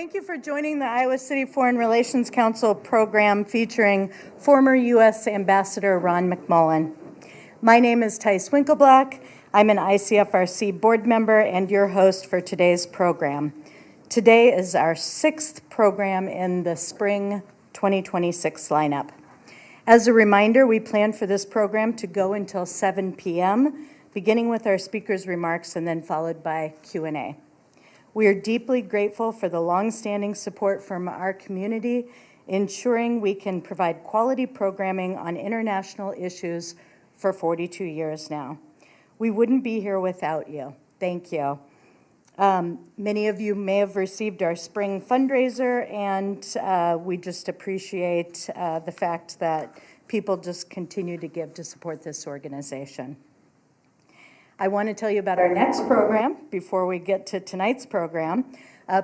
Thank you for joining the Iowa City Foreign Relations Council program featuring former U.S. Ambassador Ron McMullen. My name is Tice Winkleblack. I'm an ICFRC board member and your host for today's program. Today is our 6th program in the spring 2026 lineup. As a reminder, we plan for this program to go until 7 p.m., beginning with our speakers' remarks and then followed by Q&A. We are deeply grateful for the longstanding support from our community, ensuring we can provide quality programming on international issues for 42 years now. We wouldn't be here without you. Thank you. Many of you may have received our spring fundraiser, and we just appreciate the fact that people just continue to give to support this organization. I want to tell you about our next program before we get to tonight's program.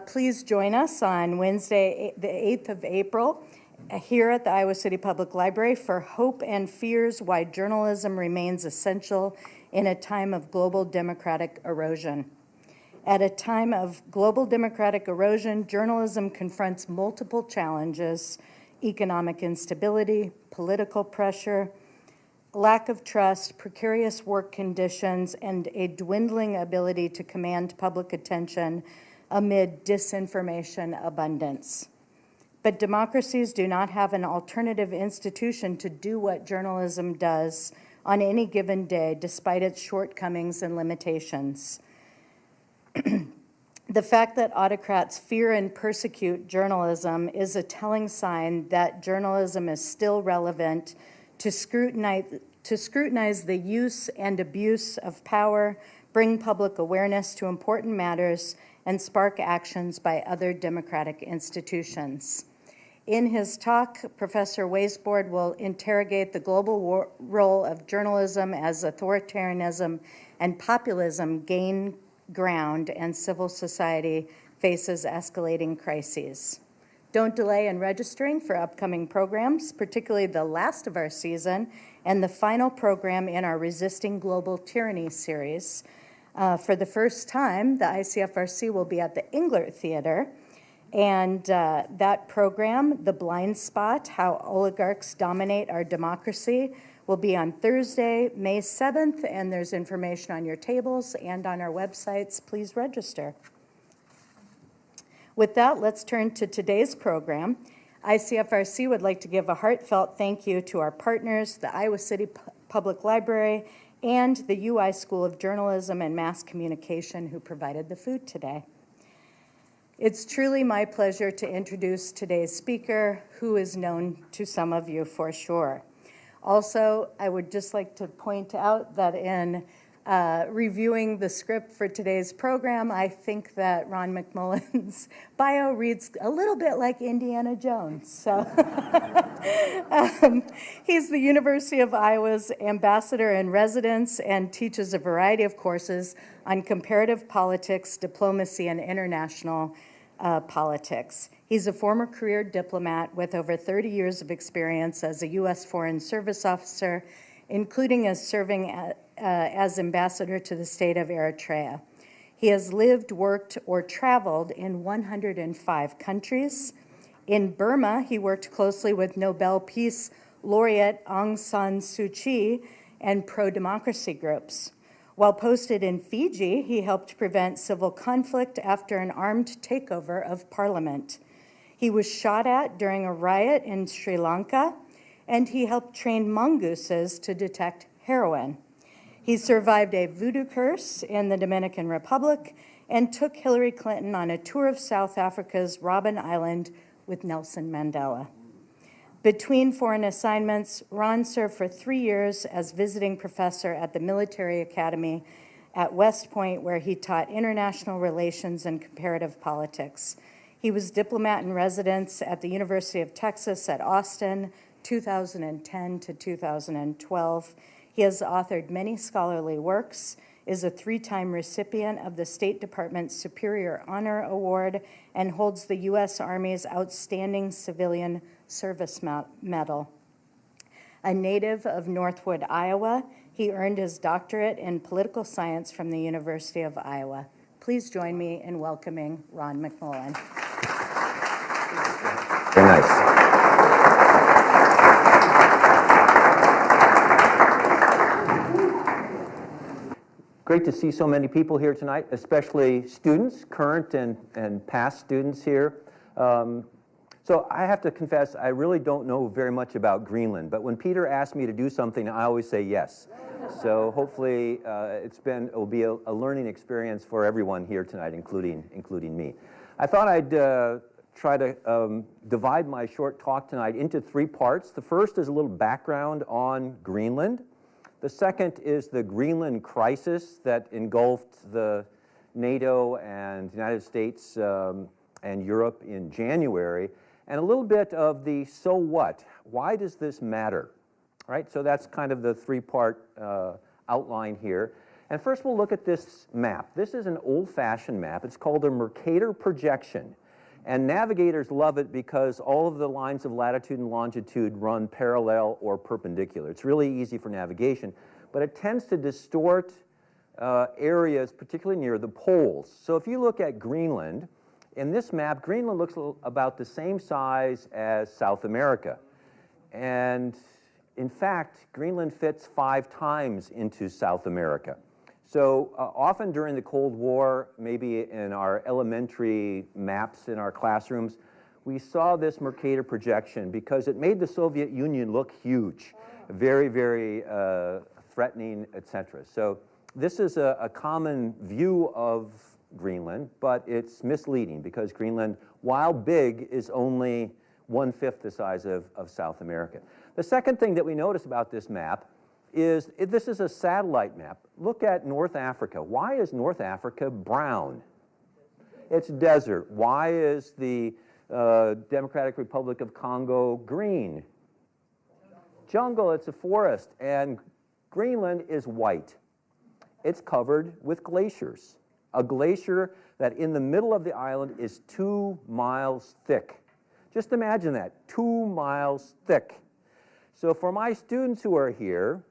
Please join us on Wednesday, the 8th of April, here at the Iowa City Public Library for Hope and Fears: Why Journalism Remains Essential in a Time of Global Democratic Erosion. At a time of global democratic erosion, journalism confronts multiple challenges: economic instability, political pressure, lack of trust, precarious work conditions, and a dwindling ability to command public attention amid disinformation abundance. But democracies do not have an alternative institution to do what journalism does on any given day, despite its shortcomings and limitations. The fact that autocrats fear and persecute journalism is a telling sign that journalism is still relevant to scrutinize the use and abuse of power, bring public awareness to important matters, and spark actions by other democratic institutions. In his talk, Professor Weisbord will interrogate the global role of journalism as authoritarianism and populism gain ground and civil society faces escalating crises. Don't delay in registering for upcoming programs, particularly the last of our season and the final program in our Resisting Global Tyranny series. For the first time, the ICFRC will be at the Englert Theater, and that program, The Blind Spot: How Oligarchs Dominate Our Democracy, will be on Thursday, May 7th, and there's information on your tables and on our websites. Please register. With that, let's turn to today's program. ICFRC would like to give a heartfelt thank you to our partners, the Iowa City Public Library and the UI School of Journalism and Mass Communication, who provided the food today. It's truly my pleasure to introduce today's speaker, who is known to some of you for sure. Also, I would just like to point out that in reviewing the script for today's program, I think that Ron McMullen's bio reads a little bit like Indiana Jones. So he's the University of Iowa's ambassador in residence and teaches a variety of courses on comparative politics, diplomacy, and international politics. He's a former career diplomat with over 30 years of experience as a U.S. Foreign Service officer, including as serving as ambassador to the state of Eritrea. He has lived, worked, or traveled in 105 countries. In Burma, he worked closely with Nobel Peace Laureate Aung San Suu Kyi and pro-democracy groups. While posted in Fiji, he helped prevent civil conflict after an armed takeover of parliament. He was shot at during a riot in Sri Lanka, and he helped train mongooses to detect heroin. He survived a voodoo curse in the Dominican Republic and took Hillary Clinton on a tour of South Africa's Robben Island with Nelson Mandela. Between foreign assignments, Ron served for 3 years as visiting professor at the Military Academy at West Point, where he taught international relations and comparative politics. He was diplomat in residence at the University of Texas at Austin, 2010 to 2012. He has authored many scholarly works, is a 3-time recipient of the State Department's Superior Honor Award, and holds the U.S. Army's Outstanding Civilian Service Medal. A native of Northwood, Iowa, he earned his doctorate in political science from the University of Iowa. Please join me in welcoming Ron McMullen. Great to see so many people here tonight, especially students, current and past students here. So I have to confess, I really don't know very much about Greenland, but when Peter asks me to do something, I always say yes. So hopefully it will be a learning experience for everyone here tonight, including me. I thought I'd try to divide my short talk tonight into three parts. The first is a little background on Greenland. The second is the Greenland crisis that engulfed the NATO and United States and Europe in January, and a little bit of the so what. Why does this matter? Right, so that's kind of the three-part outline here. And first we'll look at this map. This is an old-fashioned map. It's called a Mercator projection. And navigators love it because all of the lines of latitude and longitude run parallel or perpendicular. It's really easy for navigation, but it tends to distort areas, particularly near the poles. So if you look at Greenland, in this map, Greenland looks about the same size as South America. And in fact, Greenland fits 5 times into South America. So often during the Cold War, maybe in our elementary maps in our classrooms, we saw this Mercator projection because it made the Soviet Union look huge, very, very threatening, etc. So this is a common view of Greenland, but it's misleading because Greenland, while big, is only 1/5 the size of South America. The second thing that we notice about this map is this is a satellite map. Look at North Africa. Why is North Africa brown? It's desert. Why is the Democratic Republic of Congo green? Jungle, it's a forest. And Greenland is white. It's covered with glaciers. A glacier that in the middle of the island is 2 miles thick. Just imagine that, 2 miles thick. So for my students who are here,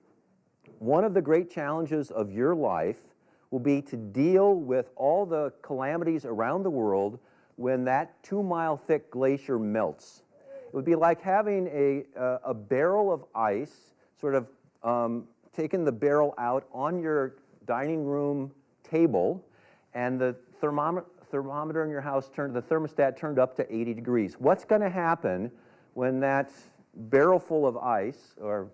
one of the great challenges of your life will be to deal with all the calamities around the world when that 2 mile thick glacier melts. It would be like having a barrel of ice, sort of taking the barrel out on your dining room table, and the thermometer in your house the thermostat turned up to 80 degrees. What's going to happen when that barrel full of ice, or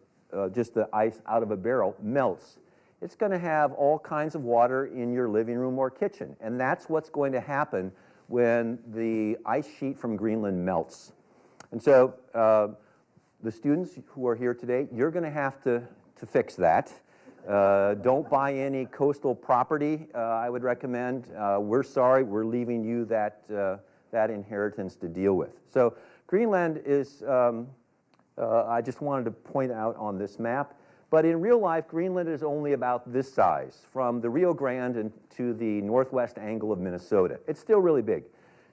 just the ice out of a barrel, melts? It's going to have all kinds of water in your living room or kitchen, and that's what's going to happen when the ice sheet from Greenland melts. And so the students who are here today, you're going to have to fix that. Don't buy any coastal property, I would recommend. We're sorry, we're leaving you that inheritance to deal with. So Greenland is, I just wanted to point out on this map, but in real life, Greenland is only about this size, from the Rio Grande to the northwest angle of Minnesota. It's still really big.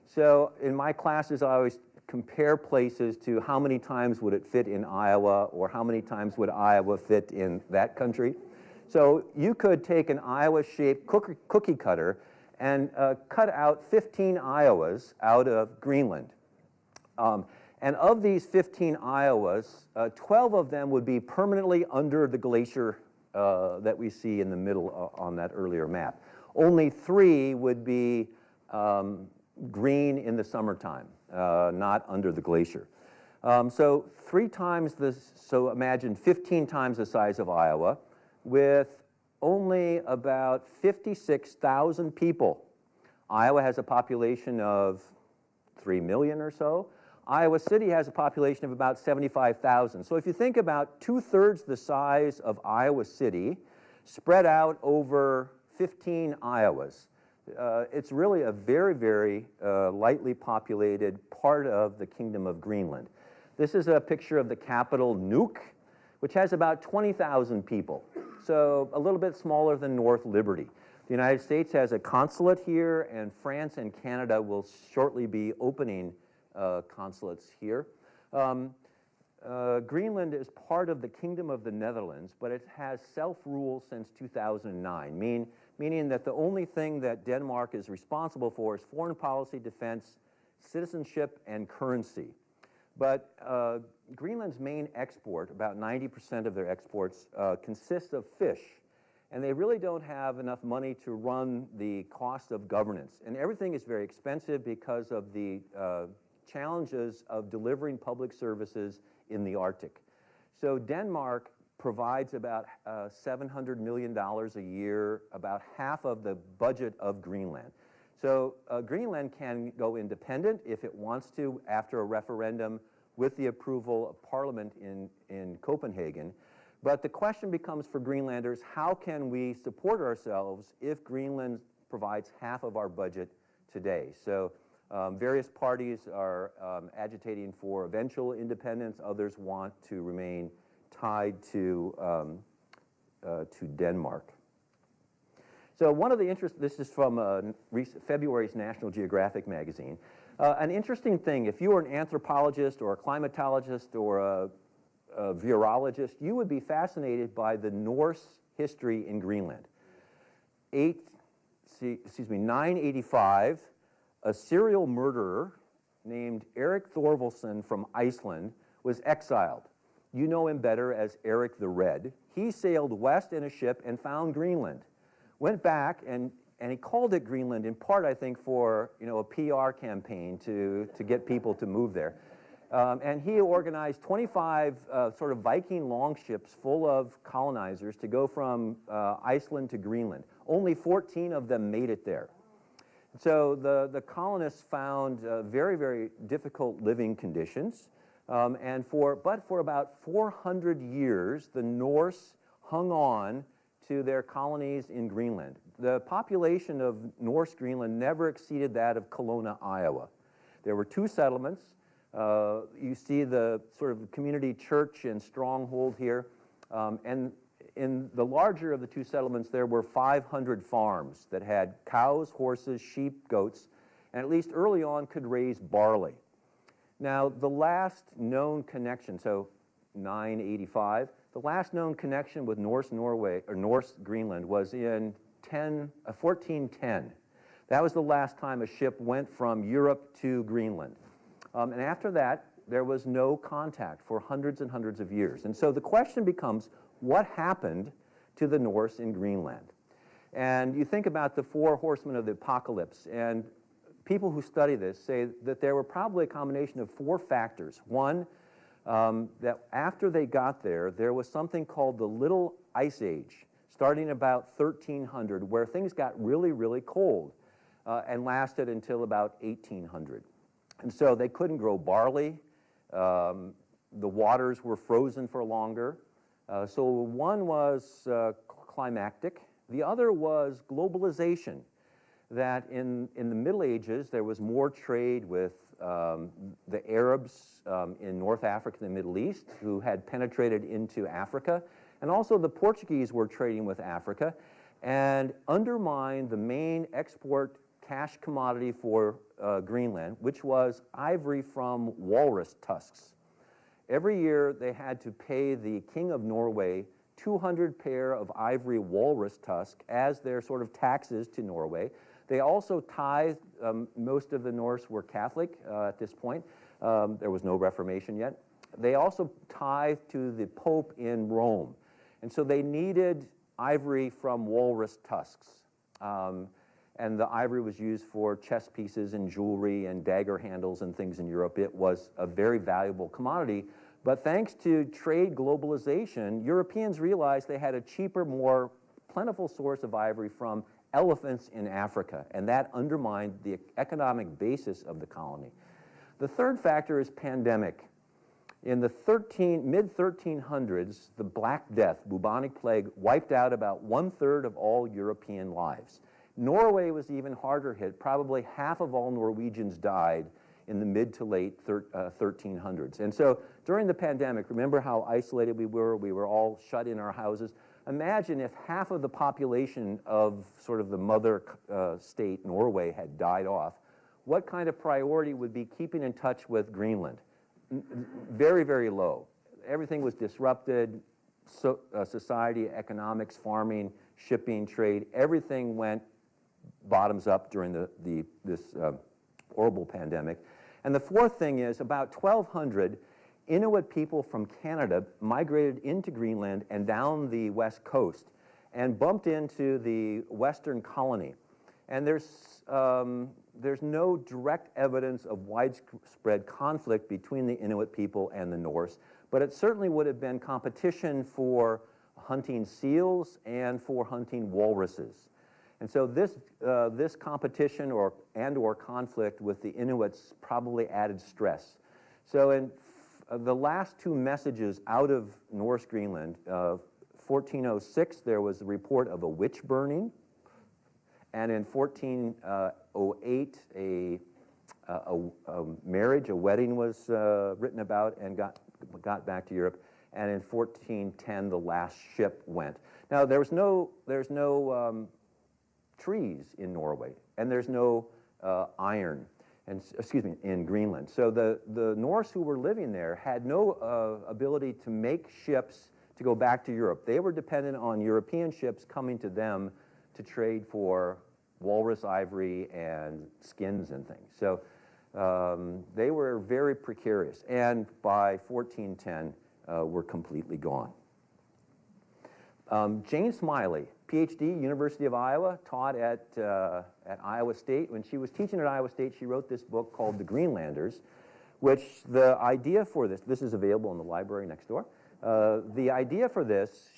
So in my classes, I always compare places to how many times would it fit in Iowa, or how many times would Iowa fit in that country. So you could take an Iowa-shaped cookie cutter and cut out 15 Iowas out of Greenland. And of these 15 Iowas, 12 of them would be permanently under the glacier that we see in the middle on that earlier map. Only 3 would be green in the summertime, not under the glacier. So 3 times this, so imagine 15 times the size of Iowa, with only about 56,000 people. Iowa has a population of 3 million or so. Iowa City has a population of about 75,000. So if you think about 2/3 the size of Iowa City spread out over 15 Iowas, it's really a very, very lightly populated part of the Kingdom of Greenland. This is a picture of the capital, Nuuk, which has about 20,000 people. So a little bit smaller than North Liberty. The United States has a consulate here, and France and Canada will shortly be opening consulates here. Greenland is part of the Kingdom of the Netherlands, but it has self-rule since 2009, meaning that the only thing that Denmark is responsible for is foreign policy, defense, citizenship, and currency. But Greenland's main export, about 90% of their exports, consists of fish. and they really don't have enough money to run the cost of governance. And everything is very expensive because of the challenges of delivering public services in the Arctic. So Denmark provides about $700 million a year, about half of the budget of Greenland. So Greenland can go independent if it wants to after a referendum with the approval of Parliament in Copenhagen. But the question becomes for Greenlanders, how can we support ourselves if Greenland provides half of our budget today? So various parties are agitating for eventual independence. Others want to remain tied to Denmark. So one of the this is from February's National Geographic magazine. An interesting thing, if you were an anthropologist or a climatologist or a virologist, you would be fascinated by the Norse history in Greenland. 985, a serial murderer named Erik Thorvaldsson from Iceland was exiled. You know him better as Eric the Red. He sailed west in a ship and found Greenland. Went back and he called it Greenland in part, I think, for a PR campaign to get people to move there. And he organized 25 sort of Viking longships full of colonizers to go from Iceland to Greenland. Only 14 of them made it there. So the colonists found very, very difficult living conditions. But for about 400 years, the Norse hung on to their colonies in Greenland. The population of Norse Greenland never exceeded that of Kelowna, Iowa. There were 2 settlements. You see the sort of community church and stronghold here. And in the larger of the 2 settlements, there were 500 farms that had cows, horses, sheep, goats, and at least early on could raise barley. Now, the last known connection, so 985, the last known connection with Norse Norway, or Norse Greenland, was in 1410. That was the last time a ship went from Europe to Greenland. And after that, there was no contact for hundreds and hundreds of years. And so the question becomes, what happened to the Norse in Greenland? And you think about the 4 horsemen of the apocalypse, and people who study this say that there were probably a combination of 4 factors. One, that after they got there, there was something called the Little Ice Age, starting about 1300, where things got really, really cold and lasted until about 1800. And so they couldn't grow barley. The waters were frozen for longer. So one was climactic. The other was globalization, that in the Middle Ages, there was more trade with the Arabs in North Africa and the Middle East who had penetrated into Africa. And also the Portuguese were trading with Africa and undermined the main export cash commodity for Greenland, which was ivory from walrus tusks. Every year they had to pay the King of Norway 200 pair of ivory walrus tusks as their sort of taxes to Norway. They also tithed, most of the Norse were Catholic at this point. There was no Reformation yet. They also tithed to the Pope in Rome. And so they needed ivory from walrus tusks. And the ivory was used for chess pieces and jewelry and dagger handles and things in Europe. It was a very valuable commodity. But thanks to trade globalization, Europeans realized they had a cheaper, more plentiful source of ivory from elephants in Africa, and that undermined the economic basis of the colony. The third factor is pandemic. In the mid-1300s, the Black Death, bubonic plague, wiped out about 1/3 of all European lives. Norway was even harder hit. Probably half of all Norwegians died in the mid to late 1300s. And so during the pandemic, remember how isolated we were? We were all shut in our houses. Imagine if half of the population of sort of the mother state, Norway, had died off. What kind of priority would be keeping in touch with Greenland? Very, very low. Everything was disrupted. So, society, economics, farming, shipping, trade, everything went bottoms up during this horrible pandemic. And the fourth thing is about 1,200 Inuit people from Canada migrated into Greenland and down the west coast. and bumped into the Western colony. And there's no direct evidence of widespread conflict between the Inuit people and the Norse, but it certainly would have been competition for hunting seals and for hunting walruses. And so this competition or conflict with the Inuits probably added stress. So in the last two messages out of Norse Greenland, 1406, there was a report of a witch burning. And in 1408, a marriage, a wedding was written about and got back to Europe. And in 1410, the last ship went. Now, there's no trees in Norway, and there's no iron, in Greenland. So the Norse who were living there had no ability to make ships to go back to Europe. They were dependent on European ships coming to them to trade for walrus ivory and skins and things. So they were very precarious, and by 1410 were completely gone. Jane Smiley, PhD, University of Iowa, taught at Iowa State. When she was teaching at Iowa State, she wrote this book called The Greenlanders, which the idea for this is available in the library next door. The idea for this,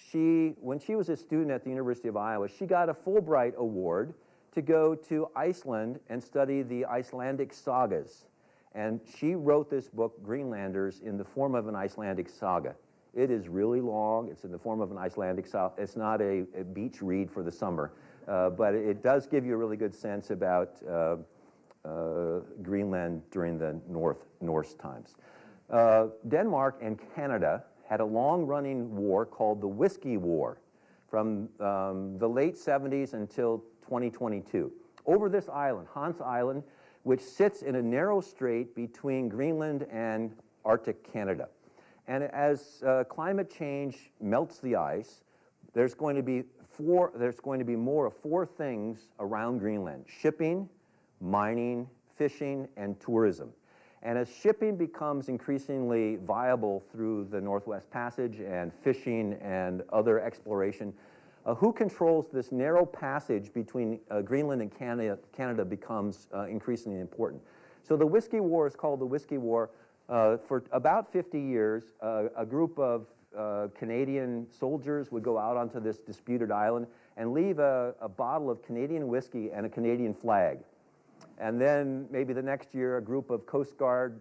when she was a student at the University of Iowa, she got a Fulbright Award to go to Iceland and study the Icelandic sagas. And she wrote this book, Greenlanders, in the form of an Icelandic saga. It is really long. It's in the form of an Icelandic saga. It's not a beach read for the summer, but it does give you a really good sense about Greenland during the Norse times. Denmark and Canada had a long-running war called the Whiskey War from the late 70s until 2022. Over this island, Hans Island, which sits in a narrow strait between Greenland and Arctic Canada. And as climate change melts the ice, there's going to be more of four things around Greenland: shipping, mining, fishing, and tourism. And as shipping becomes increasingly viable through the Northwest Passage and fishing and other exploration, who controls this narrow passage between Greenland and Canada becomes increasingly important. So the Whiskey War is called the Whiskey War. For about 50 years, a group of Canadian soldiers would go out onto this disputed island and leave a bottle of Canadian whiskey and a Canadian flag. And then maybe the next year, a group of Coast Guard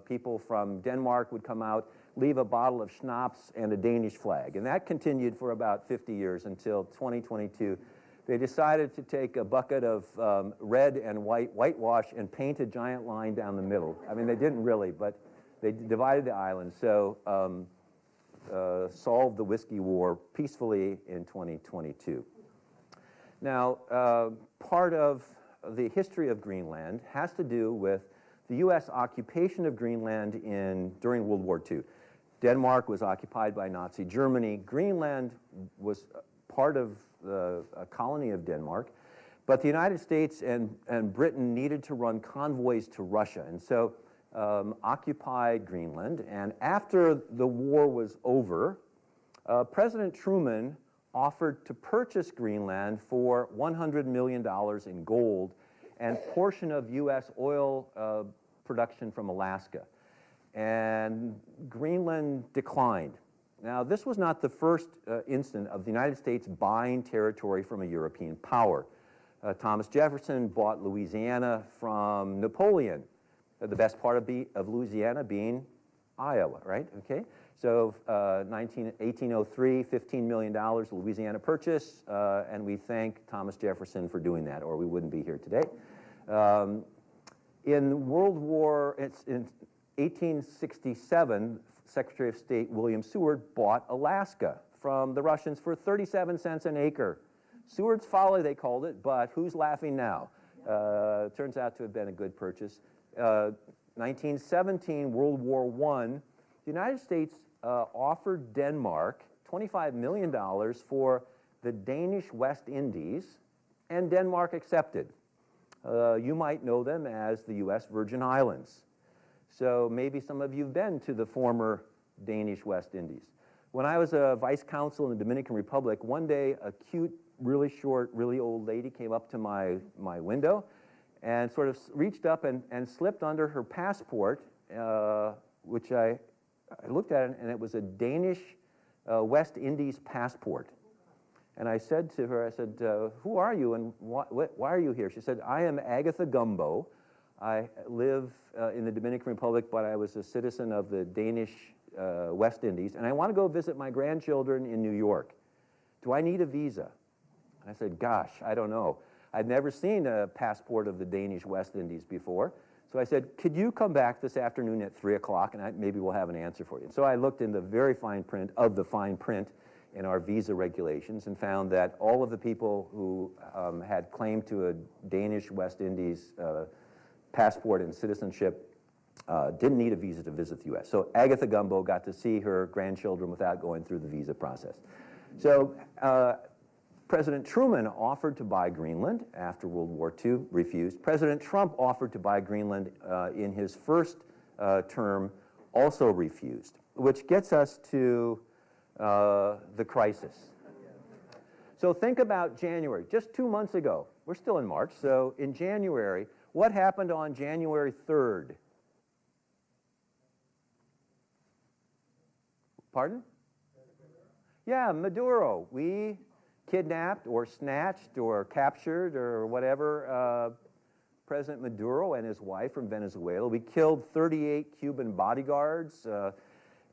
people from Denmark would come out, leave a bottle of schnapps and a Danish flag. And that continued for about 50 years until 2022. They decided to take a bucket of red and white whitewash and paint a giant line down the middle. I mean, they didn't really, but they divided the island. So solved the Whiskey War peacefully in 2022. Now, part of the history of Greenland has to do with the U.S. occupation of Greenland during World War II. Denmark was occupied by Nazi Germany. Greenland was part of a colony of Denmark, but the United States and Britain needed to run convoys to Russia, and so occupied Greenland. And after the war was over, President Truman offered to purchase Greenland for $100 million in gold and portion of U.S. oil production from Alaska. And Greenland declined. Now, this was not the first instance of the United States buying territory from a European power. Thomas Jefferson bought Louisiana from Napoleon, the best part of Louisiana being Iowa, right? Okay. So 1803, $15 million Louisiana Purchase, and we thank Thomas Jefferson for doing that, or we wouldn't be here today. In 1867, Secretary of State William Seward bought Alaska from the Russians for 37 cents an acre. Seward's Folly, they called it, but who's laughing now? Turns out to have been a good purchase. 1917, World War I, the United States offered Denmark $25 million for the Danish West Indies, and Denmark accepted. You might know them as the U.S. Virgin Islands. So maybe some of you have been to the former Danish West Indies. When I was a vice consul in the Dominican Republic, one day a cute, really short, really old lady came up to my window and sort of reached up and slipped under her passport, which I looked at it, and it was a Danish West Indies passport. And I said to her, I said, who are you and why are you here? She said, I am Agatha Gumbo. I live in the Dominican Republic, but I was a citizen of the Danish West Indies, and I want to go visit my grandchildren in New York. Do I need a visa? And I said, gosh, I don't know. I'd never seen a passport of the Danish West Indies before. So I said, could you come back this afternoon at 3 o'clock, and maybe we'll have an answer for you. And so I looked in the very fine print of the fine print in our visa regulations and found that all of the people who had claim to a Danish West Indies passport and citizenship didn't need a visa to visit the U.S. So Agatha Gumbo got to see her grandchildren without going through the visa process. So President Truman offered to buy Greenland after World War II, refused. President Trump offered to buy Greenland in his first term, also refused, which gets us to the crisis. So think about January, just 2 months ago. We're still in March, so in January, what happened on January 3rd? Pardon? Yeah, Maduro. We kidnapped or snatched or captured or whatever President Maduro and his wife from Venezuela. We killed 38 Cuban bodyguards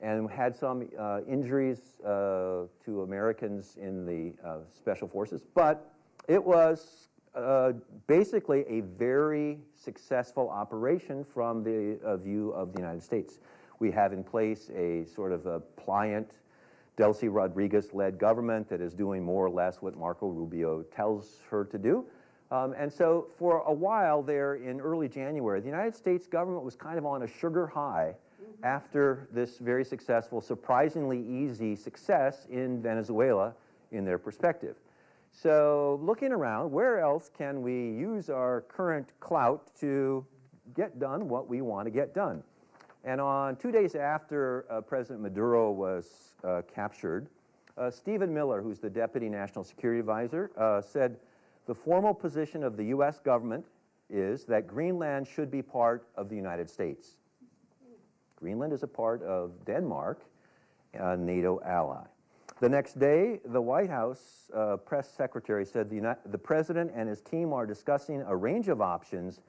and had some injuries to Americans in the special forces. But it was basically a very successful operation from the view of the United States. We have in place a sort of a pliant Delcy Rodriguez-led government that is doing more or less what Marco Rubio tells her to do. And so for a while there in early January, the United States government was kind of on a sugar high after this very successful, surprisingly easy success in Venezuela in their perspective. So looking around, where else can we use our current clout to get done what we want to get done? And on 2 days after President Maduro was captured, Stephen Miller, who's the Deputy National Security Advisor, said the formal position of the U.S. government is that Greenland should be part of the United States. Greenland is a part of Denmark, a NATO ally. The next day, the White House press secretary said the president and his team are discussing a range of options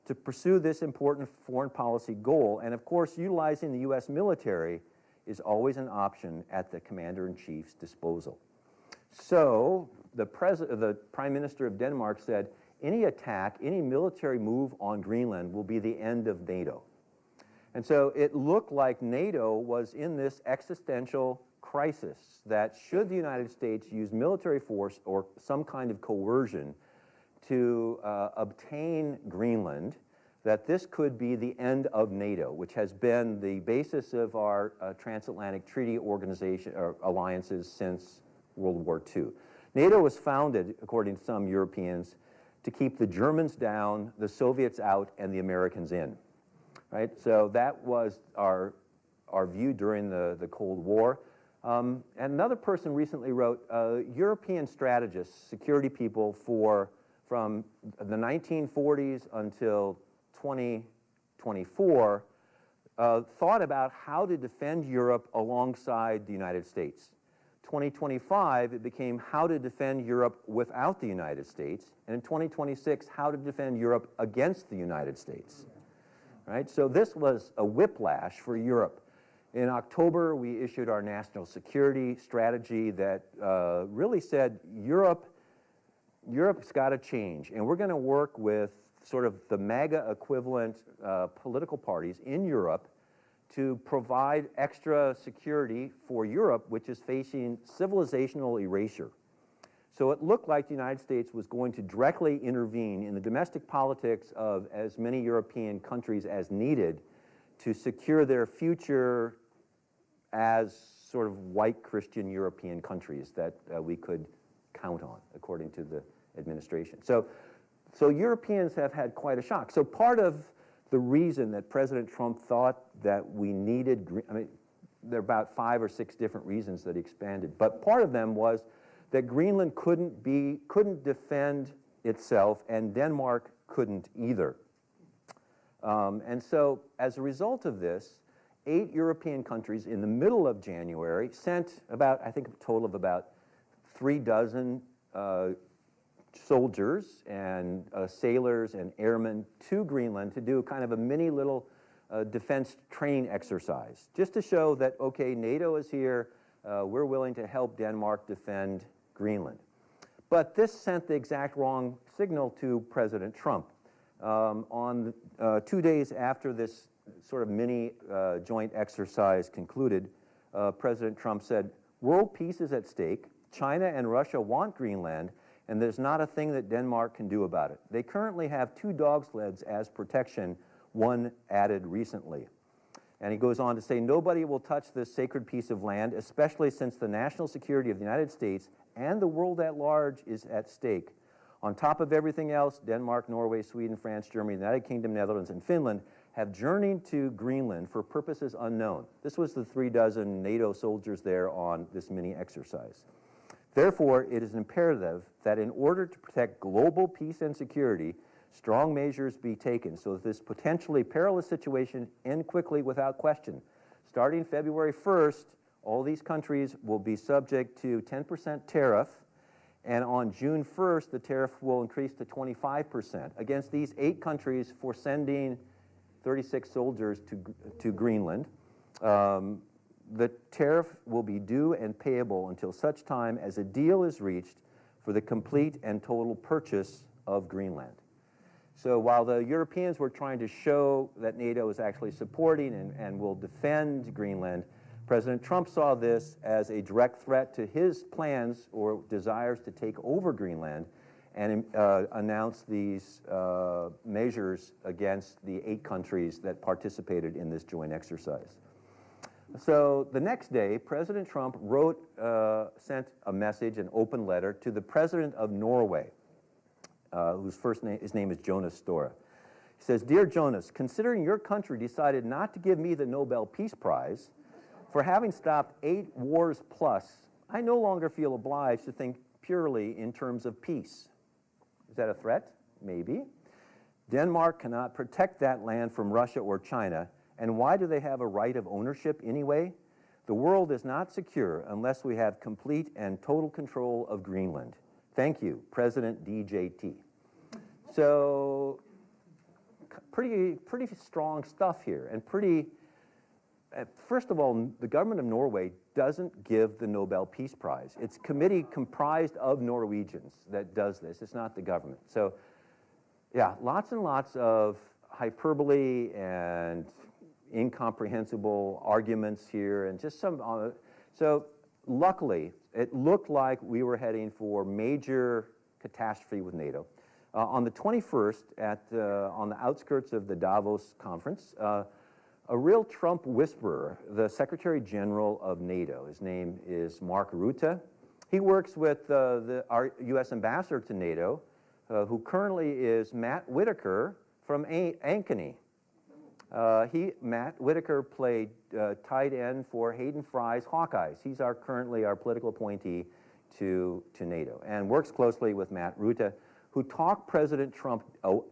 to pursue this important foreign policy goal, and of course, utilizing the U.S. military is always an option at the commander-in-chief's disposal. So the Prime Minister of Denmark said, any attack, any military move on Greenland will be the end of NATO. And so it looked like NATO was in this existential crisis that should the United States use military force or some kind of coercion to obtain Greenland, that this could be the end of NATO, which has been the basis of our transatlantic treaty organization or alliances since World War II. NATO was founded, according to some Europeans, to keep the Germans down, the Soviets out, and the Americans in. Right? So that was our view during the Cold War. And another person recently wrote, European strategists, security people from the 1940s until 2024 thought about how to defend Europe alongside the United States. 2025, it became how to defend Europe without the United States. And in 2026, how to defend Europe against the United States. Right? So this was a whiplash for Europe. In October, we issued our national security strategy that really said Europe's got to change, and we're going to work with sort of the MAGA equivalent political parties in Europe to provide extra security for Europe, which is facing civilizational erasure. So it looked like the United States was going to directly intervene in the domestic politics of as many European countries as needed to secure their future as sort of white Christian European countries that we could count on, according to the administration. So Europeans have had quite a shock. So part of the reason that President Trump thought that we needed, there are about 5 or 6 different reasons that he expanded. But part of them was that Greenland couldn't defend itself, and Denmark couldn't either. And so as a result of this, 8 European countries in the middle of January sent about, I think, a total of about 3 dozen soldiers and sailors and airmen to Greenland to do kind of a mini little defense training exercise, just to show that, okay, NATO is here, we're willing to help Denmark defend Greenland. But this sent the exact wrong signal to President Trump. On 2 days after this sort of mini joint exercise concluded, President Trump said, "World peace is at stake. China and Russia want Greenland, and there's not a thing that Denmark can do about it. They currently have 2 dog sleds as protection, one added recently." And he goes on to say, "Nobody will touch this sacred piece of land, especially since the national security of the United States and the world at large is at stake. On top of everything else, Denmark, Norway, Sweden, France, Germany, the United Kingdom, Netherlands, and Finland have journeyed to Greenland for purposes unknown." This was the 3 dozen NATO soldiers there on this mini exercise. "Therefore, it is imperative that in order to protect global peace and security, strong measures be taken so that this potentially perilous situation end quickly without question. Starting February 1st, all these countries will be subject to 10% tariff, and on June 1st, the tariff will increase to 25% against these 8 countries for sending 36 soldiers to Greenland. The tariff will be due and payable until such time as a deal is reached for the complete and total purchase of Greenland." So while the Europeans were trying to show that NATO is actually supporting and will defend Greenland, President Trump saw this as a direct threat to his plans or desires to take over Greenland, and announced these measures against the 8 countries that participated in this joint exercise. So the next day, President Trump sent a message, an open letter, to the president of Norway, his name is Jonas Støre. He says, "Dear Jonas, considering your country decided not to give me the Nobel Peace Prize for having stopped 8 wars plus, I no longer feel obliged to think purely in terms of peace." Is that a threat? Maybe. "Denmark cannot protect that land from Russia or China, and why do they have a right of ownership anyway? The world is not secure unless we have complete and total control of Greenland. Thank you, President DJT." So, pretty strong stuff here, and first of all, the government of Norway doesn't give the Nobel Peace Prize. It's a committee comprised of Norwegians that does this. It's not the government. So, yeah, lots and lots of hyperbole and incomprehensible arguments here, and just some. So, luckily, it looked like we were heading for major catastrophe with NATO. On the 21st, on the outskirts of the Davos conference, a real Trump whisperer, the Secretary General of NATO, his name is Mark Rutte. He works with our U.S. ambassador to NATO, who currently is Matt Whitaker from Ankeny. Matt Whitaker played tight end for Hayden Fry's Hawkeyes. He's currently our political appointee to NATO, and works closely with Matt Rutte, who talked President Trump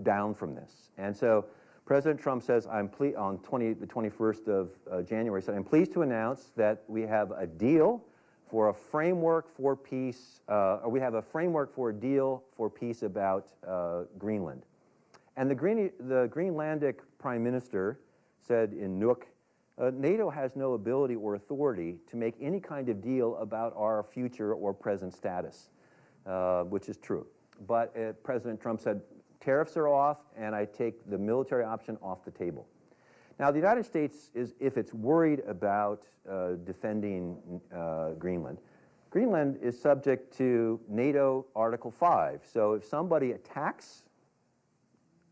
down from this. And so President Trump says, on the 21st of January, said, "I'm pleased to announce that we have a deal for a framework for peace, or we have a framework for a deal for peace about Greenland." And the Greenlandic Prime Minister said in Nuuk, "NATO has no ability or authority to make any kind of deal about our future or present status," which is true. But President Trump said, "Tariffs are off, and I take the military option off the table." Now, the United States, if it's worried about defending Greenland, Greenland is subject to NATO Article 5. So if somebody attacks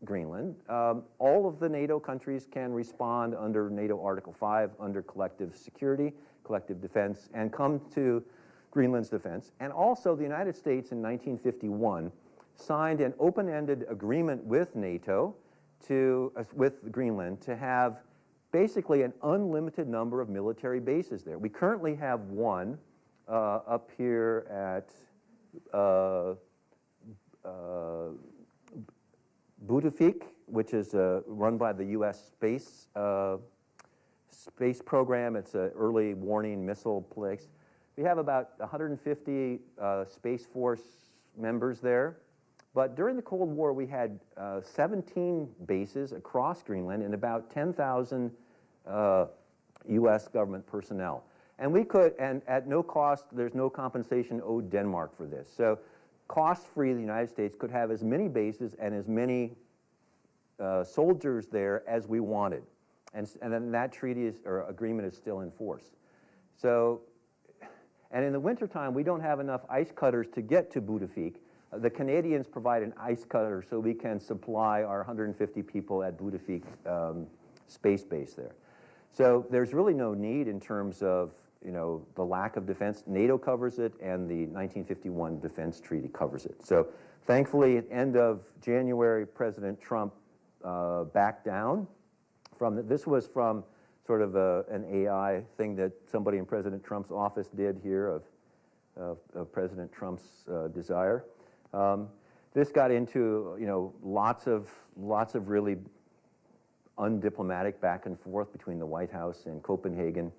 Greenland, all of the NATO countries can respond under NATO Article 5, under collective security, collective defense, and come to Greenland's defense. And also, the United States in 1951 signed an open-ended agreement with NATO with Greenland to have basically an unlimited number of military bases there. We currently have one up here at Butefik, which is run by the U.S. space program. It's an early warning missile place. We have about 150 Space Force members there. But during the Cold War, we had 17 bases across Greenland and about 10,000 U.S. government personnel. And we could, and at no cost, there's no compensation owed Denmark for this. So cost-free, the United States could have as many bases and as many soldiers there as we wanted. And then that treaty or agreement is still in force. So, and in the wintertime, we don't have enough ice cutters to get to Butefik. The Canadians provide an ice cutter so we can supply our 150 people at Butefik space base there. So there's really no need in terms of the lack of defense. NATO covers it, and the 1951 Defense Treaty covers it. So thankfully, at the end of January, President Trump backed down from this was from sort of an AI thing that somebody in President Trump's office did here of President Trump's desire. This got into lots of really undiplomatic back and forth between the White House and Copenhagen,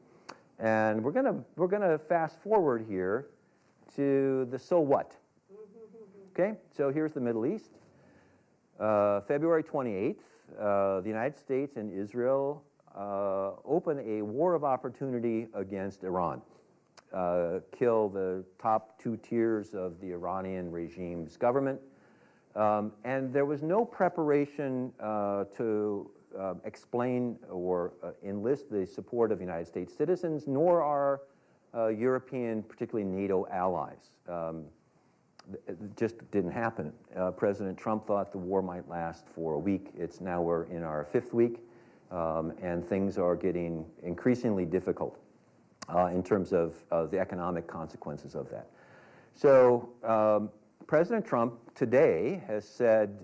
and we're gonna fast forward here to the so what. Okay, so here's the Middle East. February 28th, the United States and Israel open a war of opportunity against Iran. Kill the top 2 tiers of the Iranian regime's government. And there was no preparation to explain or enlist the support of United States citizens, nor our European, particularly NATO allies. It just didn't happen. President Trump thought the war might last for a week. Now we're in our 5th week, and things are getting increasingly difficult in terms of the economic consequences of that. So President Trump today has said,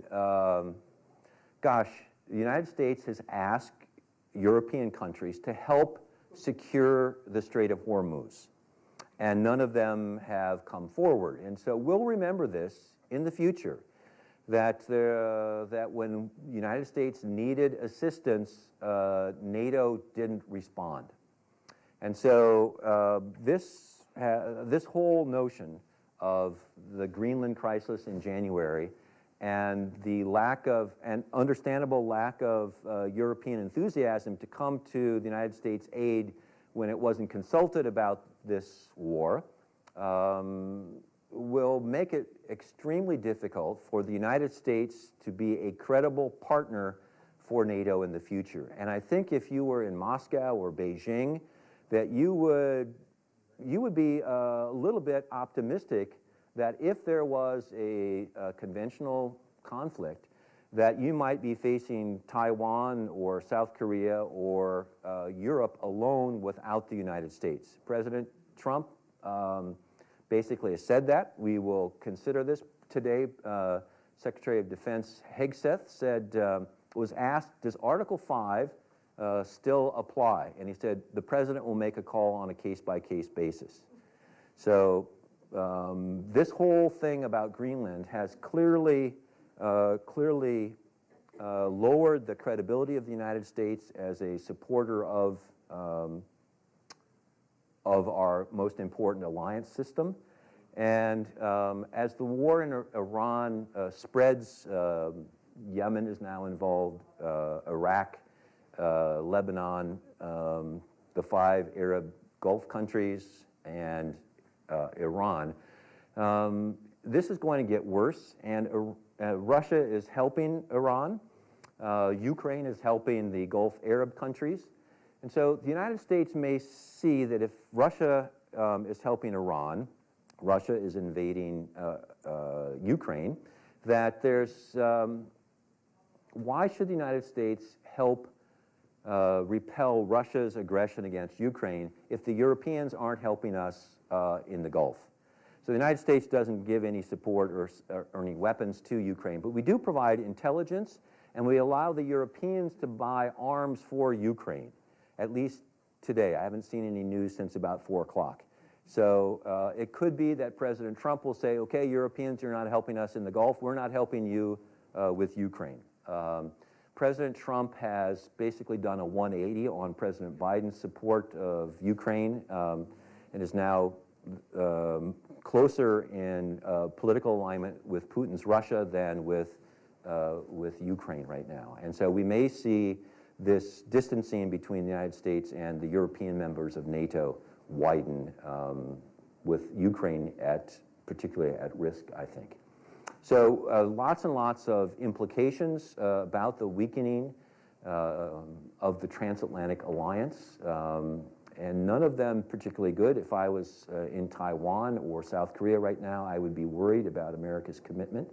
gosh, the United States has asked European countries to help secure the Strait of Hormuz, and none of them have come forward. And so we'll remember this in the future, that when the United States needed assistance, NATO didn't respond. And so this whole notion of the Greenland crisis in January and the understandable lack of European enthusiasm to come to the United States aid when it wasn't consulted about this war will make it extremely difficult for the United States to be a credible partner for NATO in the future. And I think if you were in Moscow or Beijing, that you would be a little bit optimistic that if there was a conventional conflict, that you might be facing Taiwan or South Korea or Europe alone without the United States. President Trump basically has said that. We will consider this. Today, Secretary of Defense Hegseth was asked, does Article 5 still apply? And he said, the president will make a call on a case-by-case basis. So this whole thing about Greenland has clearly lowered the credibility of the United States as a supporter of our most important alliance system. And as the war in Iran spreads, Yemen is now involved, Iraq, Lebanon, the 5 Arab Gulf countries, and Iran. This is going to get worse, and Russia is helping Iran. Ukraine is helping the Gulf Arab countries. And so the United States may see that if Russia is helping Iran, Russia is invading Ukraine, that there's, why should the United States help repel Russia's aggression against Ukraine if the Europeans aren't helping us in the Gulf? So the United States doesn't give any support or any weapons to Ukraine, but we do provide intelligence and we allow the Europeans to buy arms for Ukraine, at least today. I haven't seen any news since about 4 o'clock. So it could be that President Trump will say, okay, Europeans, you're not helping us in the Gulf, we're not helping you with Ukraine. President Trump has basically done a 180 on President Biden's support of Ukraine and is now closer in political alignment with Putin's Russia than with Ukraine right now. And so we may see this distancing between the United States and the European members of NATO widen, with Ukraine particularly at risk, I think. So lots and lots of implications about the weakening of the Transatlantic Alliance, and none of them particularly good. If I was in Taiwan or South Korea right now, I would be worried about America's commitment.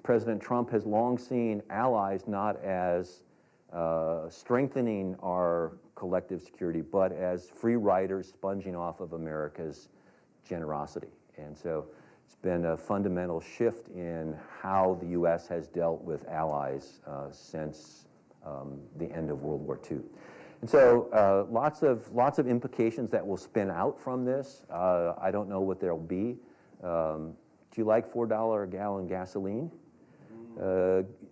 President Trump has long seen allies not as strengthening our collective security, but as free riders sponging off of America's generosity. And so it's been a fundamental shift in how the U.S. has dealt with allies since the end of World War II. And so lots of implications that will spin out from this. I don't know what there'll be. Do you like $4 a gallon gasoline?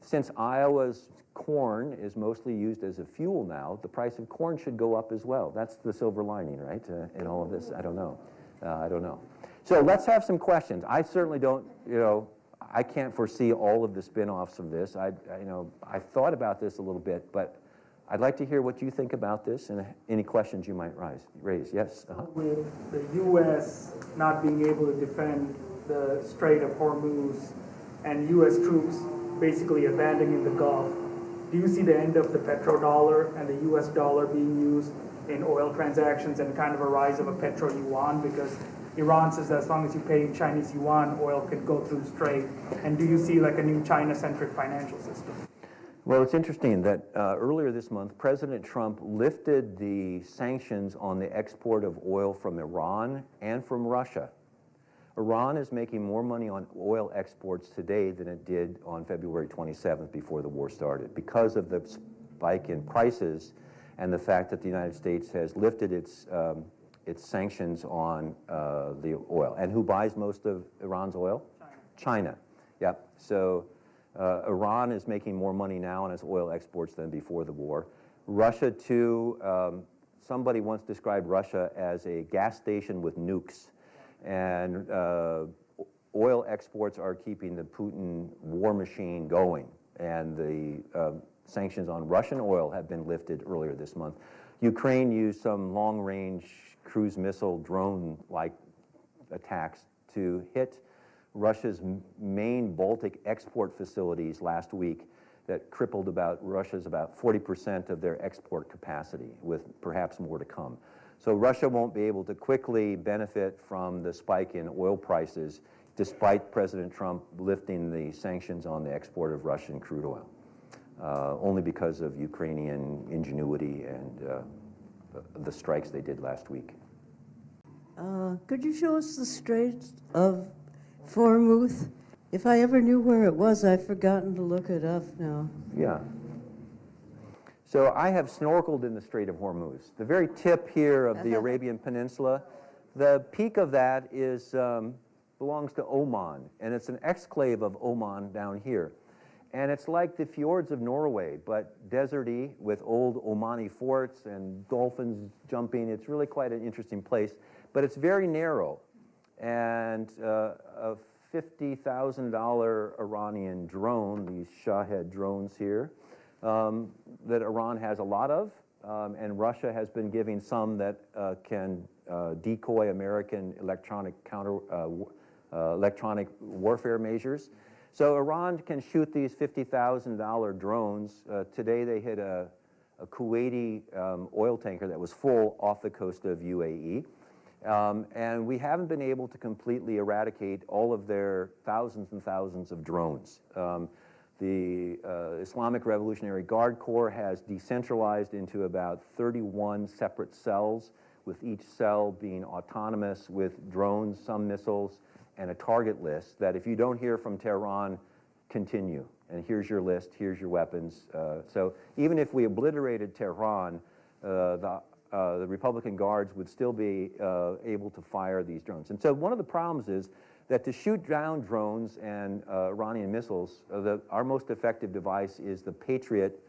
Since Iowa's corn is mostly used as a fuel now, the price of corn should go up as well. That's the silver lining, right, in all of this? I don't know. I don't know. So let's have some questions. I certainly don't, I can't foresee all of the spin-offs of this. I've thought about this a little bit, but I'd like to hear what you think about this and any questions you might raise. Yes? With the U.S. not being able to defend the Strait of Hormuz and U.S. troops basically abandoning the Gulf, do you see the end of the petrodollar and the U.S. dollar being used in oil transactions and kind of a rise of a petro-yuan? Because Iran says that as long as you pay in Chinese yuan, oil can go through the strait. And do you see like a new China-centric financial system? Well, it's interesting that earlier this month, President Trump lifted the sanctions on the export of oil from Iran and from Russia. Iran is making more money on oil exports today than it did on February 27th before the war started because of the spike in prices and the fact that the United States has lifted its sanctions on the oil. And who buys most of Iran's oil? China. Yep. So Iran is making more money now on its oil exports than before the war. Russia, too. Somebody once described Russia as a gas station with nukes. And oil exports are keeping the Putin war machine going. And the sanctions on Russian oil have been lifted earlier this month. Ukraine used some long-range cruise missile drone-like attacks to hit Russia's main Baltic export facilities last week that crippled Russia's about 40% of their export capacity, with perhaps more to come. So Russia won't be able to quickly benefit from the spike in oil prices, despite President Trump lifting the sanctions on the export of Russian crude oil, only because of Ukrainian ingenuity and the strikes they did last week. Could you show us the Strait of Hormuz? If I ever knew where it was, I've forgotten to look it up now. Yeah. So I have snorkeled in the Strait of Hormuz, the very tip here of the Arabian Peninsula. The peak of that belongs to Oman, and it's an exclave of Oman down here. And it's like the fjords of Norway, but deserty with old Omani forts and dolphins jumping. It's really quite an interesting place, but it's very narrow. And a $50,000 Iranian drone, these Shahed drones here, that Iran has a lot of, and Russia has been giving some that can decoy American electronic warfare measures. So Iran can shoot these $50,000 drones. Today they hit a Kuwaiti oil tanker that was full off the coast of UAE. And we haven't been able to completely eradicate all of their thousands and thousands of drones. The Islamic Revolutionary Guard Corps has decentralized into about 31 separate cells, with each cell being autonomous with drones, some missiles, and a target list that if you don't hear from Tehran continue. And here's your list, here's your weapons. So even if we obliterated Tehran, the Republican Guards would still be able to fire these drones. And so one of the problems is that to shoot down drones and Iranian missiles, our most effective device is the Patriot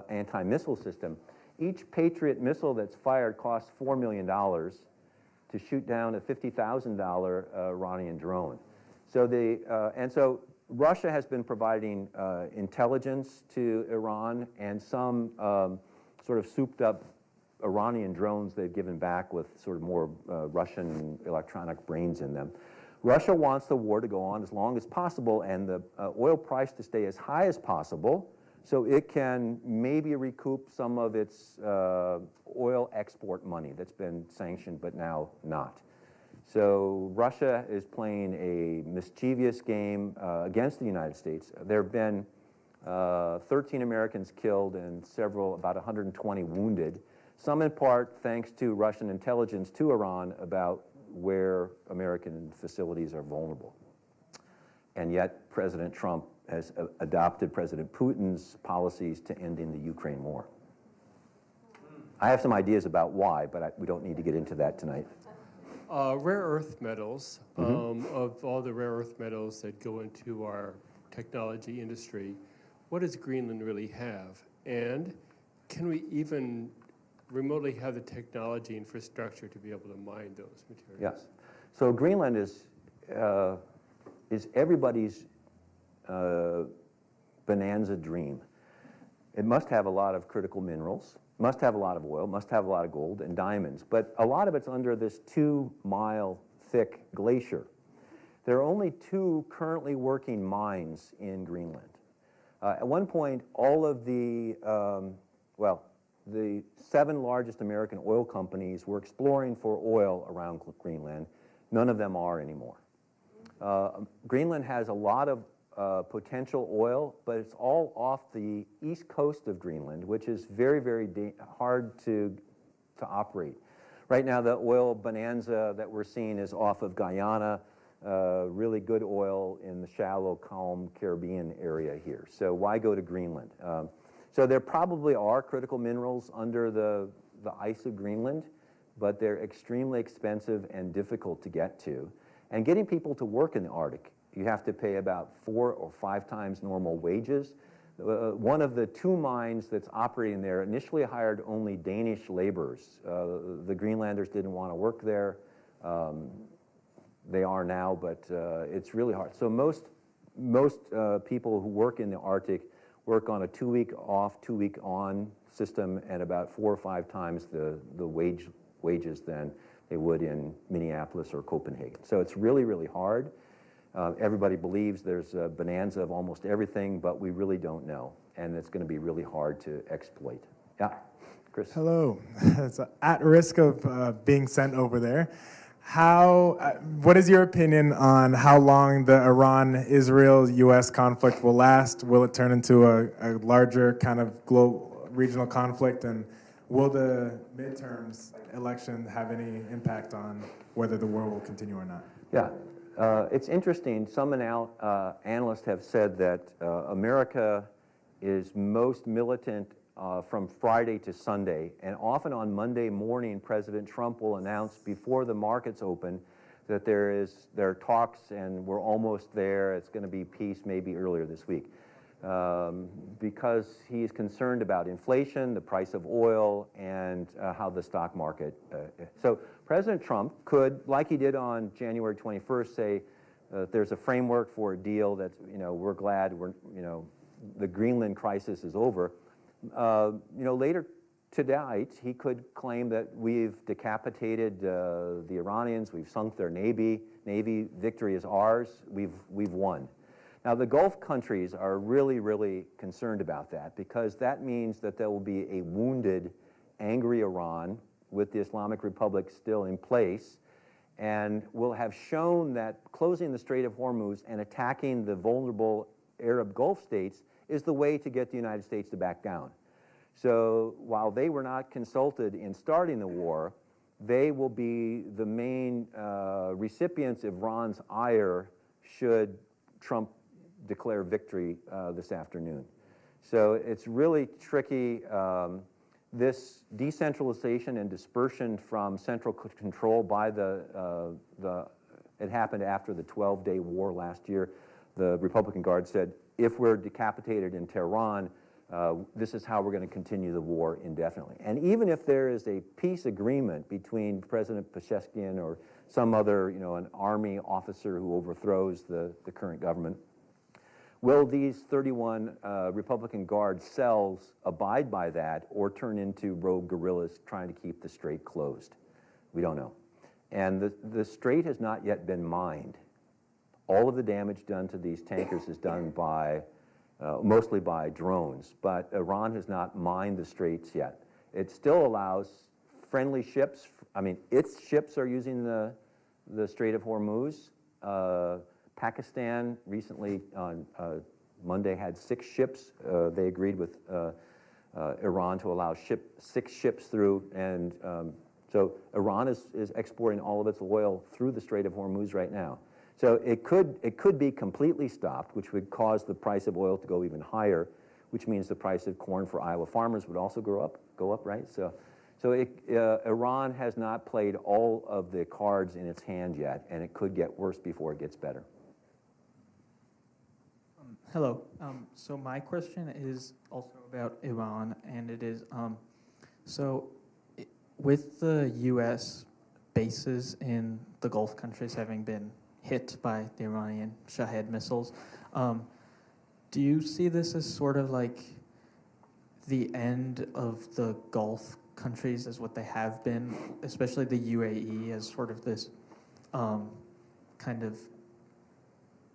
anti-missile system. Each Patriot missile that's fired costs $4 million to shoot down a $50,000 Iranian drone. So so Russia has been providing intelligence to Iran and some sort of souped up Iranian drones they've given back with sort of more Russian electronic brains in them. Russia wants the war to go on as long as possible and the oil price to stay as high as possible so it can maybe recoup some of its oil export money that's been sanctioned but now not. So Russia is playing a mischievous game against the United States. There have been 13 Americans killed and about 120 wounded, some in part thanks to Russian intelligence to Iran about where American facilities are vulnerable. And yet President Trump has adopted President Putin's policies to ending the Ukraine war. I have some ideas about why, but we don't need to get into that tonight. Rare earth metals, of all the rare earth metals that go into our technology industry, what does Greenland really have? And can we even remotely have the technology infrastructure to be able to mine those materials? Yes. So Greenland is everybody's bonanza dream. It must have a lot of critical minerals, must have a lot of oil, must have a lot of gold and diamonds, but a lot of it's under this 2-mile thick glacier. There are only 2 currently working mines in Greenland. At one point, all of the 7 largest American oil companies were exploring for oil around Greenland. None of them are anymore. Greenland has a lot of potential oil, but it's all off the east coast of Greenland, which is very, very hard to operate. Right now, the oil bonanza that we're seeing is off of Guyana, really good oil in the shallow, calm Caribbean area here. So why go to Greenland? So there probably are critical minerals under the ice of Greenland, but they're extremely expensive and difficult to get to. And getting people to work in the Arctic, you have to pay about 4 or 5 times normal wages. One of the 2 mines that's operating there initially hired only Danish laborers. The Greenlanders didn't want to work there. They are now, but it's really hard. So most people who work in the Arctic work on a 2-week off, 2-week on system, and about 4 or 5 times the wages than they would in Minneapolis or Copenhagen. So it's really, really hard. Everybody believes there's a bonanza of almost everything, but we really don't know, and it's going to be really hard to exploit. Yeah, Chris. Hello. It's at risk of being sent over there. What is your opinion on how long the Iran-Israel-U.S. conflict will last? Will it turn into a larger kind of global regional conflict? And will the midterms election have any impact on whether the war will continue or not? Yeah, it's interesting. Some analysts have said that America is most militant from Friday to Sunday, and often on Monday morning, President Trump will announce before the markets open that there are talks and we're almost there. It's going to be peace maybe earlier this week, because he's concerned about inflation, the price of oil, and how the stock market. So President Trump could, like he did on January 21st, say there's a framework for a deal that we're glad the Greenland crisis is over. Later tonight, he could claim that we've decapitated the Iranians, we've sunk their navy, victory is ours, we've won. Now, the Gulf countries are really, really concerned about that, because that means that there will be a wounded, angry Iran with the Islamic Republic still in place, and will have shown that closing the Strait of Hormuz and attacking the vulnerable Arab Gulf states is the way to get the United States to back down. So while they were not consulted in starting the war, they will be the main recipients of Iran's ire should Trump declare victory this afternoon. So it's really tricky. This decentralization and dispersion from central control by it happened after the 12-day war last year. The Republican Guard said, if we're decapitated in Tehran, this is how we're going to continue the war indefinitely. And even if there is a peace agreement between President Pezeshkian or some other, an army officer who overthrows the current government, will these 31 Republican Guard cells abide by that or turn into rogue guerrillas trying to keep the strait closed? We don't know. And the strait has not yet been mined. All of the damage done to these tankers is done by, mostly by drones, but Iran has not mined the straits yet. It still allows friendly ships. I mean, its ships are using the Strait of Hormuz. Pakistan recently on Monday had 6 ships. They agreed with Iran to allow 6 ships through, and so Iran is exporting all of its oil through the Strait of Hormuz right now. So it could be completely stopped, which would cause the price of oil to go even higher, which means the price of corn for Iowa farmers would also go up, right? So Iran has not played all of the cards in its hand yet, and it could get worse before it gets better. Hello. So my question is also about Iran, and it is, with the U.S. bases in the Gulf countries having been hit by the Iranian Shahed missiles, do you see this as sort of like the end of the Gulf countries as what they have been, especially the UAE as sort of this kind of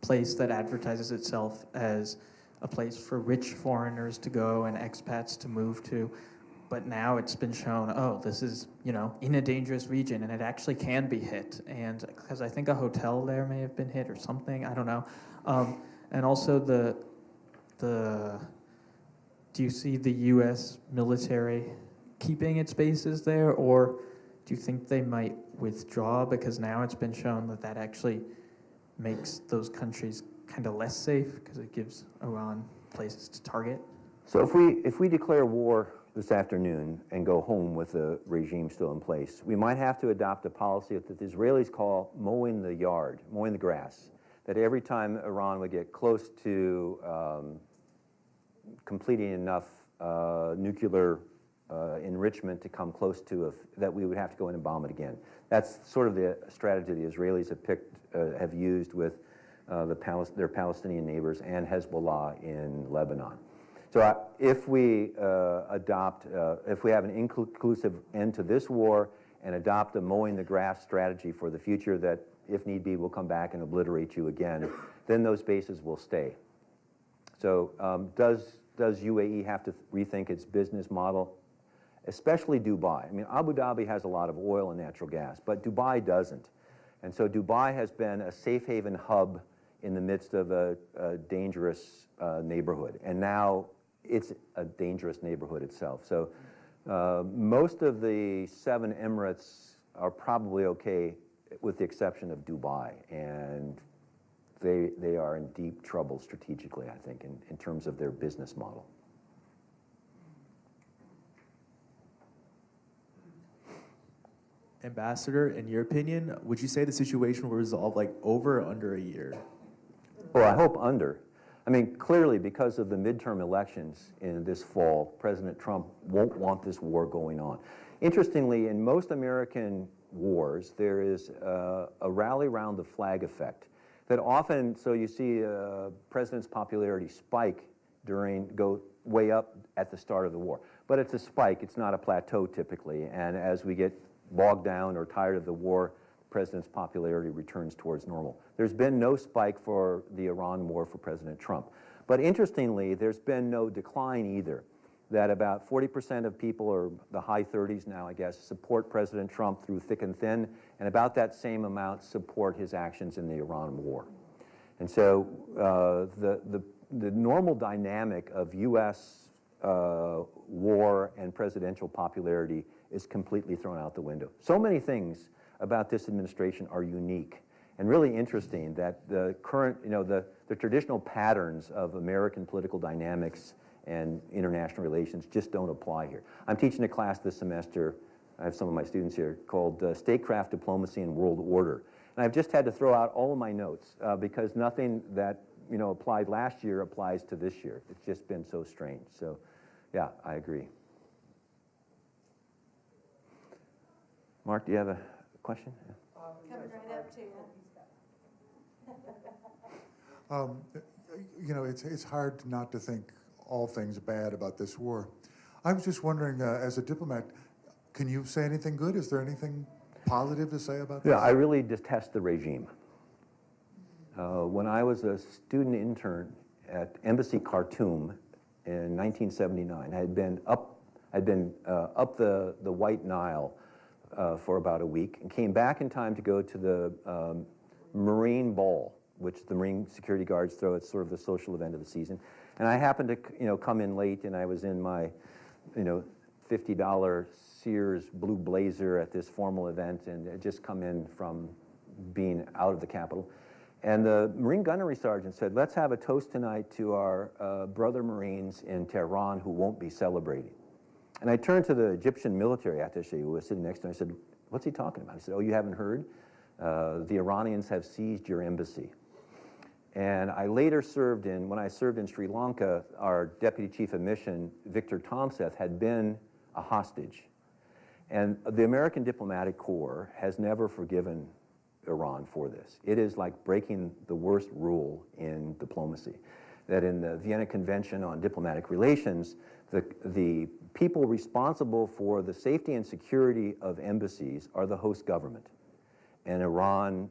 place that advertises itself as a place for rich foreigners to go and expats to move to, but now it's been shown, oh, this is, in a dangerous region, and it actually can be hit, and because I think a hotel there may have been hit or something, I don't know, and also do you see the U.S. military keeping its bases there, or do you think they might withdraw, because now it's been shown that that actually makes those countries kind of less safe because it gives Iran places to target? So if we declare war this afternoon and go home with the regime still in place, we might have to adopt a policy that the Israelis call mowing the yard, mowing the grass, that every time Iran would get close to completing enough nuclear enrichment to come close to that we would have to go in and bomb it again. That's sort of the strategy the Israelis have used with their Palestinian neighbors and Hezbollah in Lebanon. So if we if we have an inclusive end to this war and adopt a mowing the grass strategy for the future that, if need be, will come back and obliterate you again, then those bases will stay. So does UAE have to rethink its business model? Especially Dubai. I mean, Abu Dhabi has a lot of oil and natural gas, but Dubai doesn't. And so Dubai has been a safe haven hub in the midst of a dangerous neighborhood. And now it's a dangerous neighborhood itself. So most of the 7 Emirates are probably okay, with the exception of Dubai. And they are in deep trouble strategically, I think, in terms of their business model. Ambassador, in your opinion, would you say the situation will resolve over or under a year? Well, I hope under. I mean, clearly, because of the midterm elections in this fall, President Trump won't want this war going on. Interestingly, in most American wars, there is a rally around the flag effect that often, so you see a president's popularity spike go way up at the start of the war. But it's a spike, it's not a plateau typically, and as we get bogged down or tired of the war, the president's popularity returns towards normal. There's been no spike for the Iran war for President Trump. But interestingly, there's been no decline either. That about 40% of people, or the high 30s now, I guess, support President Trump through thick and thin, and about that same amount support his actions in the Iran war. And so the normal dynamic of U.S. war and presidential popularity is completely thrown out the window. So many things about this administration are unique, And really interesting that the current, the traditional patterns of American political dynamics and international relations just don't apply here. I'm teaching a class this semester, I have some of my students here, called Statecraft, Diplomacy, and World Order. And I've just had to throw out all of my notes because nothing that applied last year applies to this year. It's just been so strange. So, yeah, I agree. Mark, do you have a question? Coming right up to you. It's hard not to think all things bad about this war. I was just wondering, as a diplomat, can you say anything good? Is there anything positive to say about this? Yeah, I really detest the regime. When I was a student intern at Embassy Khartoum in 1979, I had been up the White Nile for about a week and came back in time to go to the Marine Ball, which the Marine security guards throw. It's sort of the social event of the season. And I happened to come in late, and I was in my $50 Sears blue blazer at this formal event, and had just come in from being out of the Capitol. And the Marine gunnery sergeant said, let's have a toast tonight to our brother Marines in Tehran who won't be celebrating. And I turned to the Egyptian military attaché who was sitting next to me. I said, what's he talking about? He said, oh, you haven't heard? The Iranians have seized your embassy. And I later when I served in Sri Lanka, our deputy chief of mission, Victor Tomseth, had been a hostage. And the American diplomatic corps has never forgiven Iran for this. It is like breaking the worst rule in diplomacy. That in the Vienna Convention on Diplomatic Relations, the people responsible for the safety and security of embassies are the host government. And Iran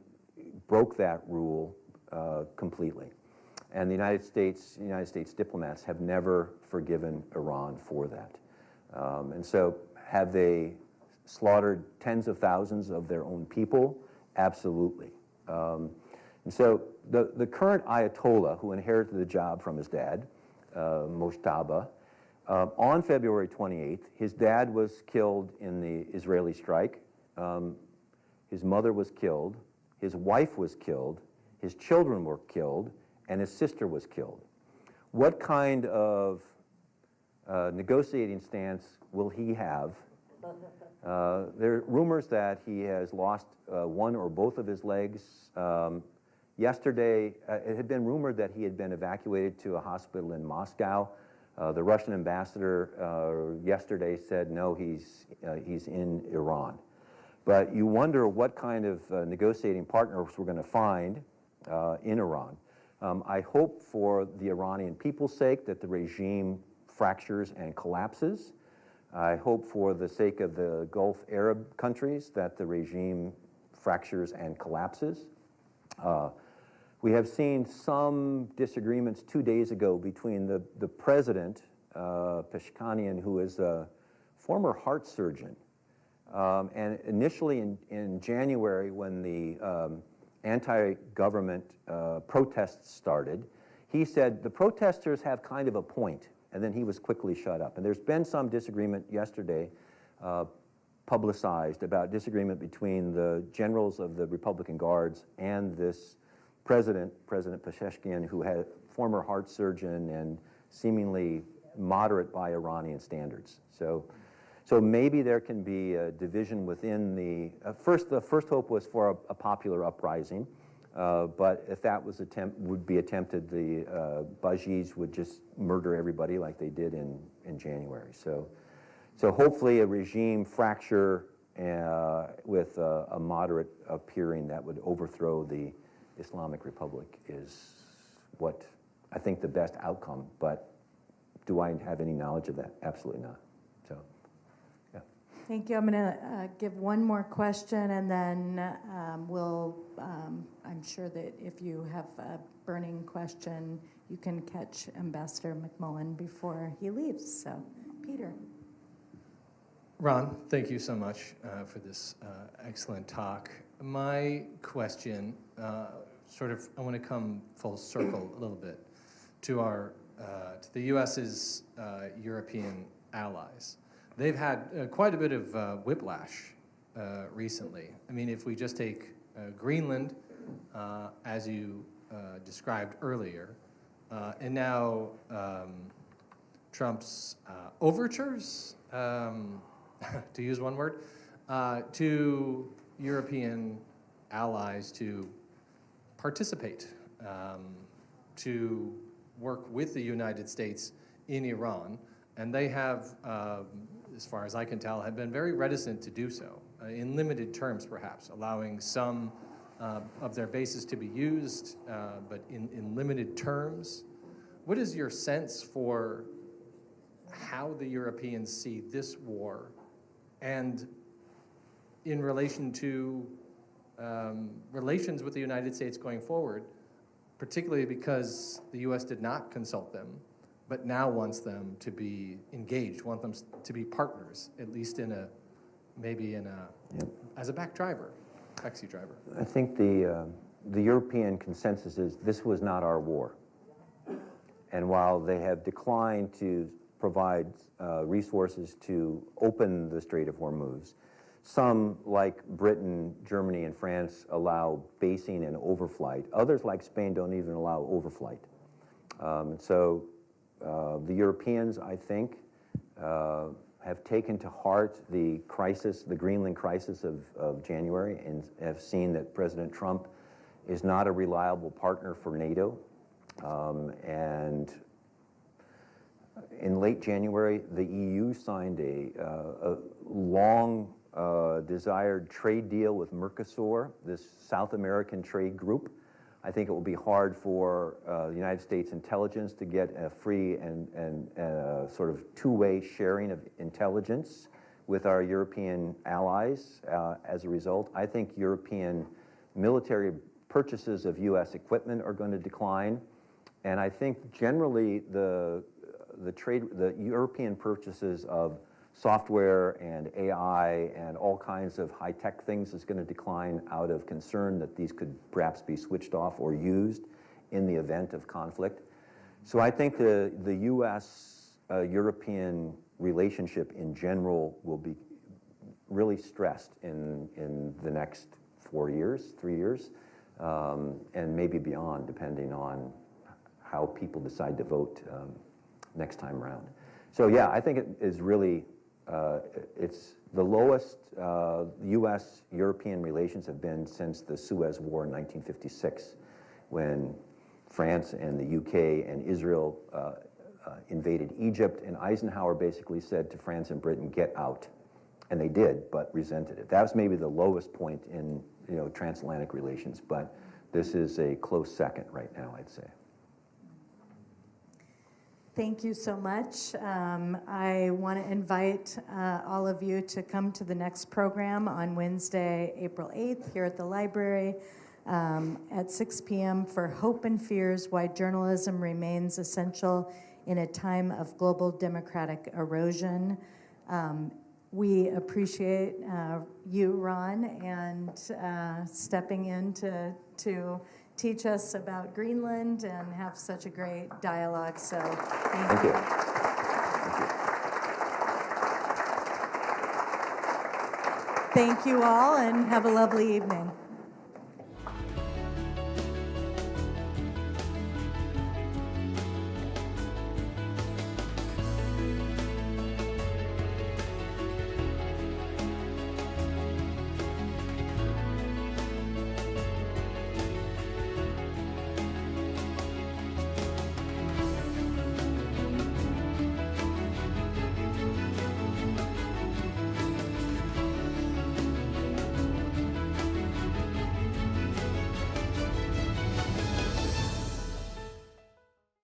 broke that rule completely. And the United States diplomats have never forgiven Iran for that. And so have they slaughtered tens of thousands of their own people? Absolutely. And so the current Ayatollah, who inherited the job from his dad, Moshtaba, on February 28th, his dad was killed in the Israeli strike. His mother was killed. His wife was killed. His children were killed. And his sister was killed. What kind of negotiating stance will he have? There are rumors that he has lost one or both of his legs. Yesterday, it had been rumored that he had been evacuated to a hospital in Moscow. The Russian ambassador yesterday said, no, he's in Iran. But you wonder what kind of negotiating partners we're going to find in Iran. I hope for the Iranian people's sake that the regime fractures and collapses. I hope for the sake of the Gulf Arab countries that the regime fractures and collapses. We have seen some disagreements 2 days ago between the president, Peshkanian, who is a former heart surgeon. And initially in January, when the anti-government protests started, he said the protesters have kind of a point, and then he was quickly shut up. And there's been some disagreement yesterday, publicized, about disagreement between the generals of the Republican Guards and this President Peshkanian, who had former heart surgeon and seemingly moderate by Iranian standards. So maybe there can be a division within the first hope was for a popular uprising, but if that was would be attempted, the Bajis would just murder everybody like they did in January. So hopefully a regime fracture with a moderate appearing that would overthrow the Islamic Republic is what I think the best outcome. But do I have any knowledge of that? Absolutely not. So. Thank you. I'm going to give one more question, and then I'm sure that if you have a burning question, you can catch Ambassador McMullen before he leaves. So, Peter. Ron, thank you so much for this excellent talk. My question, I want to come full circle a little bit to the U.S.'s European allies. They've had quite a bit of whiplash recently. I mean, if we just take Greenland, as you described earlier, and now Trump's overtures, to use one word, to European allies to participate, to work with the United States in Iran. And they have, as far as I can tell, have been very reticent to do so, in limited terms perhaps, allowing some of their bases to be used, but in limited terms. What is your sense for how the Europeans see this war, and in relation to relations with the United States going forward, particularly because the U.S. did not consult them, but now wants them to be engaged, want them to be partners, at least as a backseat driver? I think the European consensus is this was not our war. And while they have declined to provide resources to open the Strait of Hormuz, some, like Britain, Germany, and France, allow basing and overflight. Others, like Spain, don't even allow overflight. The Europeans, I think, have taken to heart the crisis, the Greenland crisis of January, and have seen that President Trump is not a reliable partner for NATO. And in late January, the EU signed a long desired trade deal with Mercosur, this South American trade group. I think it will be hard for the United States intelligence to get a free and sort of two-way sharing of intelligence with our European allies as a result. I think European military purchases of U.S. equipment are going to decline. And I think generally the European purchases of software and AI and all kinds of high-tech things is going to decline out of concern that these could perhaps be switched off or used in the event of conflict. So I think the U.S.-European relationship in general will be really stressed in the next 4 years, 3 years, and maybe beyond, depending on how people decide to vote next time around. So yeah, I think it is really, it's the lowest U.S.-European relations have been since the Suez War in 1956, when France and the UK and Israel invaded Egypt, and Eisenhower basically said to France and Britain, get out. And they did, but resented it. That was maybe the lowest point in transatlantic relations, but this is a close second right now, I'd say. Thank you so much. I want to invite all of you to come to the next program on Wednesday, April 8th, here at the library at 6 p.m. for Hope and Fears, Why Journalism Remains Essential in a Time of Global Democratic Erosion. We appreciate you, Ron, and stepping in to teach us about Greenland and have such a great dialogue. So thank you. Thank you all, and have a lovely evening.